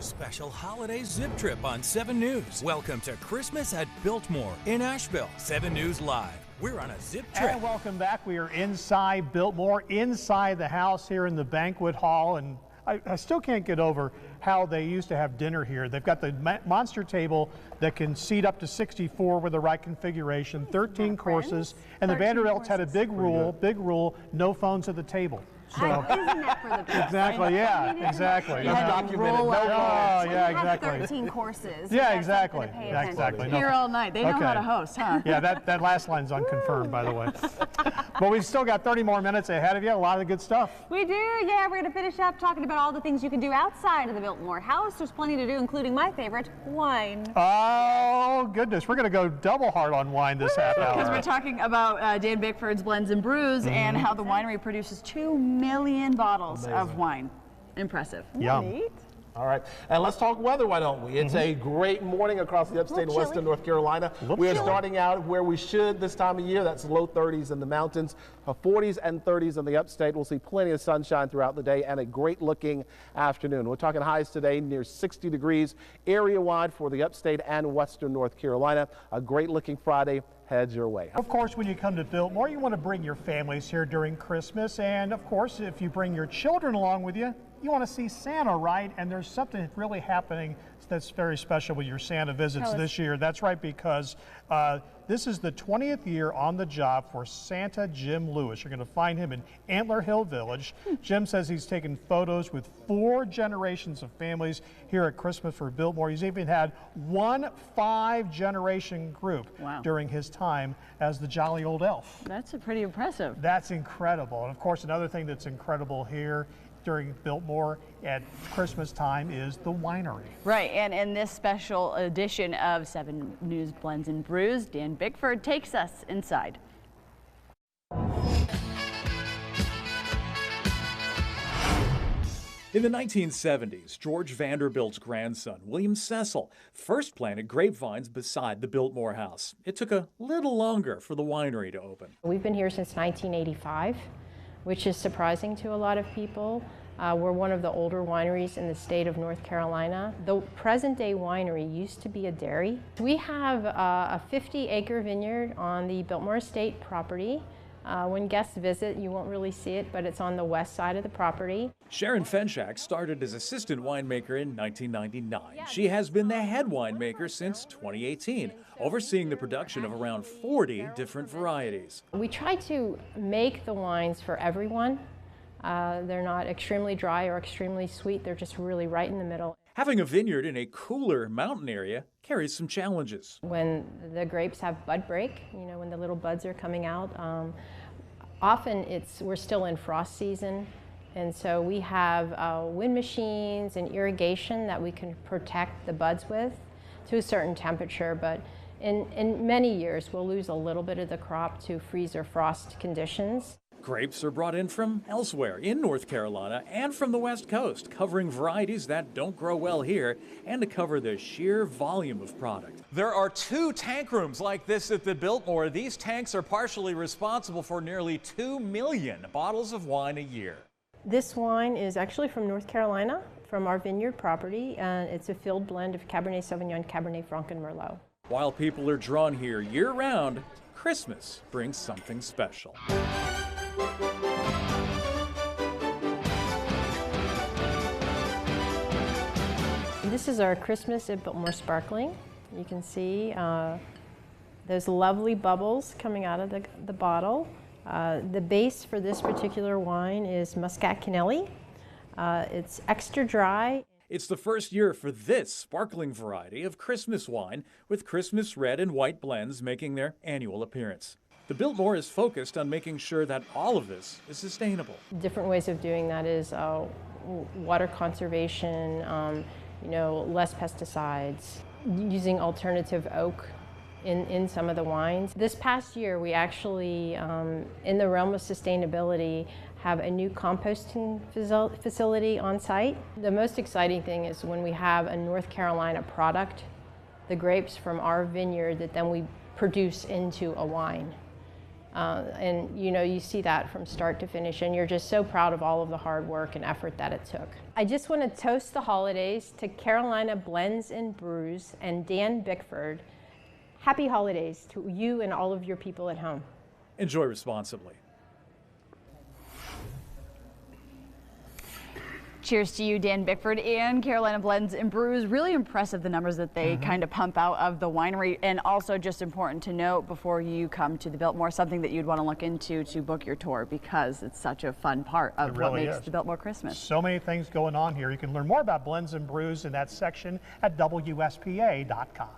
A special holiday zip trip on 7 News. Welcome to Christmas at Biltmore in Asheville. 7 News Live. We're on a zip trip. And welcome back. We are inside Biltmore, inside the house here in the banquet hall. And I still can't get over how they used to have dinner here. They've got the monster table that can seat up to 64 with the right configuration, 13 courses. And the Vanderbilts had a big rule, no phones at the table. So, isn't that for the best? Exactly, yeah, exactly. That's documented. Oh, yeah, exactly. 13 courses. Yeah, exactly. Yeah, exactly. Here all night. They know how to host, huh? Yeah, that last line's unconfirmed, by the way. But we've still got 30 more minutes ahead of you. A lot of good stuff. We do, yeah. We're going to finish up talking about all the things you can do outside of the Biltmore house. There's plenty to do, including my favorite, wine. Oh, goodness. We're going to go double hard on wine this half hour. Because we're talking about Dan Bickford's Blends and Brews and how the winery produces 2 million bottles of wine. Impressive. Yum. Neat. All right, and let's talk weather, why don't we? It's a great morning across the upstate of western North Carolina. We are starting out where we should this time of year. That's low 30s in the mountains, 40s and 30s in the upstate. We'll see plenty of sunshine throughout the day and a great looking afternoon. We're talking highs today near 60 degrees area-wide for the upstate and western North Carolina. A great looking Friday heads your way. Of course, when you come to Biltmore, you want to bring your families here during Christmas. And of course, if you bring your children along with you, you want to see Santa, right? And there's something really happening that's very special with your Santa visits this year. That's right, because this is the 20th year on the job for Santa Jim Lewis. You're going to find him in Antler Hill Village. Jim says he's taken photos with 4 generations of families here at Christmas for Biltmore. He's even had one 5-generation group during his time as the jolly old elf. That's pretty impressive. That's incredible. And of course, another thing that's incredible here during Biltmore at Christmas time is the winery. Right, and in this special edition of 7 News Blends and Brews, Dan Bickford takes us inside. In the 1970s, George Vanderbilt's grandson, William Cecil, first planted grapevines beside the Biltmore house. It took a little longer for the winery to open. We've been here since 1985. Which is surprising to a lot of people. We're one of the older wineries in the state of North Carolina. The present-day winery used to be a dairy. We have a 50-acre vineyard on the Biltmore Estate property. When guests visit, you won't really see it, but it's on the west side of the property. Sharon Fenchak started as assistant winemaker in 1999. She has been the head winemaker since 2018, overseeing the production of around 40 different varieties. We try to make the wines for everyone. They're not extremely dry or extremely sweet. They're just really right in the middle. Having a vineyard in a cooler mountain area carries some challenges. When the grapes have bud break, when the little buds are coming out, often we're still in frost season, and so we have wind machines and irrigation that we can protect the buds with to a certain temperature, but in many years we'll lose a little bit of the crop to freeze or frost conditions. Grapes are brought in from elsewhere in North Carolina and from the West Coast, covering varieties that don't grow well here and to cover the sheer volume of product. There are 2 tank rooms like this at the Biltmore. These tanks are partially responsible for nearly 2 million bottles of wine a year. This wine is actually from North Carolina, from our vineyard property, and it's a filled blend of Cabernet Sauvignon, Cabernet Franc, and Merlot. While people are drawn here year-round, Christmas brings something special. This is our Christmas at Biltmore Sparkling. You can see those lovely bubbles coming out of the bottle. The base for this particular wine is Muscat Canelli. It's extra dry. It's the first year for this sparkling variety of Christmas wine, with Christmas red and white blends making their annual appearance. The Biltmore is focused on making sure that all of this is sustainable. Different ways of doing that is water conservation, less pesticides, using alternative oak in some of the wines. This past year, we actually, in the realm of sustainability, have a new composting facility on site. The most exciting thing is when we have a North Carolina product, the grapes from our vineyard that then we produce into a wine. And you know, you see that from start to finish, and you're just so proud of all of the hard work and effort that it took. I just want to toast the holidays to Carolina Blends and Brews and Dan Bickford. Happy holidays to you and all of your people at home. Enjoy responsibly. Cheers to you, Dan Bickford and Carolina Blends and Brews. Really impressive, the numbers that they kind of pump out of the winery. And also just important to note before you come to the Biltmore, something that you'd want to look into to book your tour, because it's such a fun part of what makes the Biltmore Christmas. So many things going on here. You can learn more about Blends and Brews in that section at WSPA.com.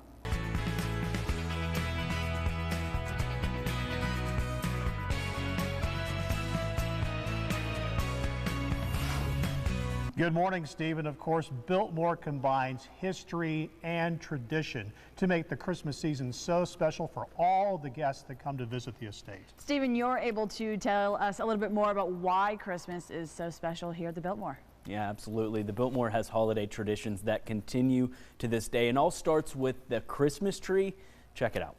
Good morning, Steve. And of course, Biltmore combines history and tradition to make the Christmas season so special for all the guests that come to visit the estate. Stephen, you're able to tell us a little bit more about why Christmas is so special here at the Biltmore. Yeah, absolutely. The Biltmore has holiday traditions that continue to this day, and all starts with the Christmas tree. Check it out.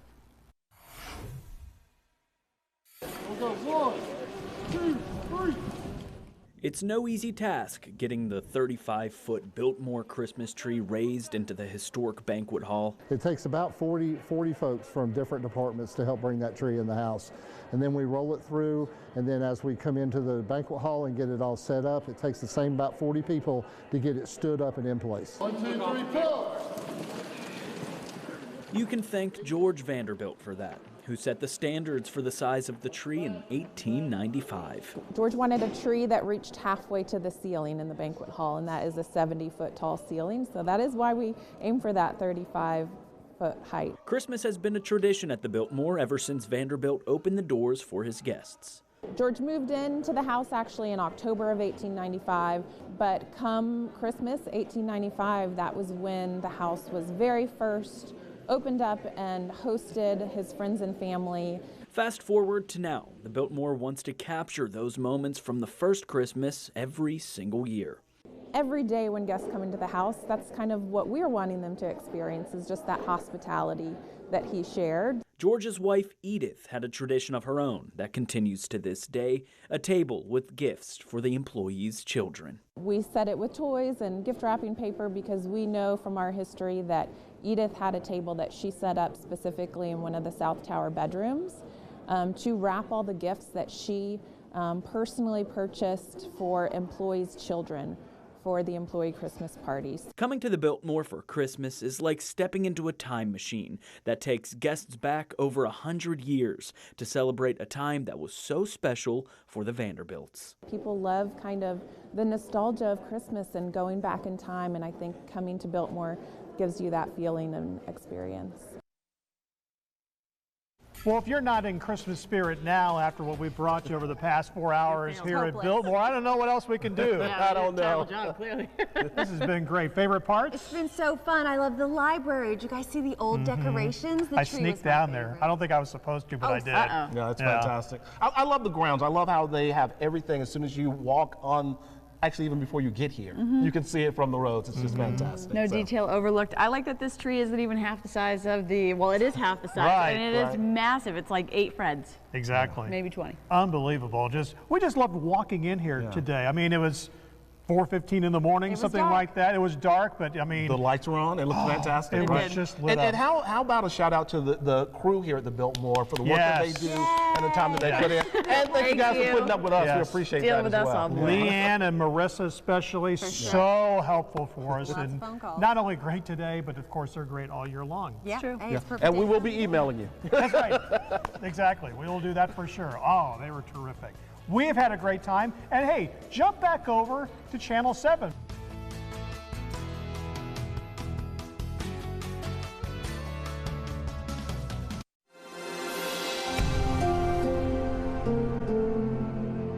It's no easy task getting the 35-foot Biltmore Christmas tree raised into the historic banquet hall. It takes about 40 folks from different departments to help bring that tree in the house. And then we roll it through, and then as we come into the banquet hall and get it all set up, it takes the same about 40 people to get it stood up and in place. 1, 2, 3, pull! You can thank George Vanderbilt for that, who set the standards for the size of the tree in 1895. George wanted a tree that reached halfway to the ceiling in the banquet hall, and that is a 70-foot tall ceiling. So that is why we aim for that 35-foot height. Christmas has been a tradition at the Biltmore ever since Vanderbilt opened the doors for his guests. George moved into the house actually in October of 1895, but come Christmas 1895, that was when the house was very first opened up and hosted his friends and family. Fast forward to now, the Biltmore wants to capture those moments from the first Christmas every single year. Every day when guests come into the house, that's kind of what we're wanting them to experience, is just that hospitality that he shared. George's wife Edith had a tradition of her own that continues to this day, a table with gifts for the employees' children. We set it with toys and gift wrapping paper because we know from our history that Edith had a table that she set up specifically in one of the South Tower bedrooms to wrap all the gifts that she personally purchased for employees' children for the employee Christmas parties. Coming to the Biltmore for Christmas is like stepping into a time machine that takes guests back over 100 years to celebrate a time that was so special for the Vanderbilts. People love kind of the nostalgia of Christmas and going back in time, and I think coming to Biltmore gives you that feeling and experience. Well, if you're not in Christmas spirit now after what we brought you over the past 4 hours here at Biltmore, I don't know what else we can do. Yeah, I don't know. Job, clearly. This has been great. Favorite parts? It's been so fun. I love the library. Did you guys see the old decorations? The I tree sneaked was my down there. favorite. I don't think I was supposed to, but I did. Yeah, that's fantastic. I love the grounds. I love how they have everything as soon as you walk on. Actually, even before you get here, you can see it from the roads. It's just fantastic. No detail overlooked. I like that this tree isn't even half the size of the, well, it is half the size, Right, and it is massive. It's like 8 Freds, Exactly. maybe 20. Unbelievable. We just loved walking in here today. I mean, it was 4:15 in the morning, something dark. like that. It was dark, but I mean, The lights were on. It looked fantastic. it was just lit And up. how about a shout out to the crew here at the Biltmore for the work that they do and the time that they put in. And thank you guys for putting up with us. We Yes. appreciate Dealing that with as us well. all morning. Leanne and Marissa especially, so helpful for us. Lots of And phone calls. not only great today, but of course they're great all year long. Yeah, true. hey, it's perfect. And we will be emailing you. That's right. Exactly. We will do that for sure. Oh, they were terrific. We have had a great time. And hey, jump back over to Channel 7.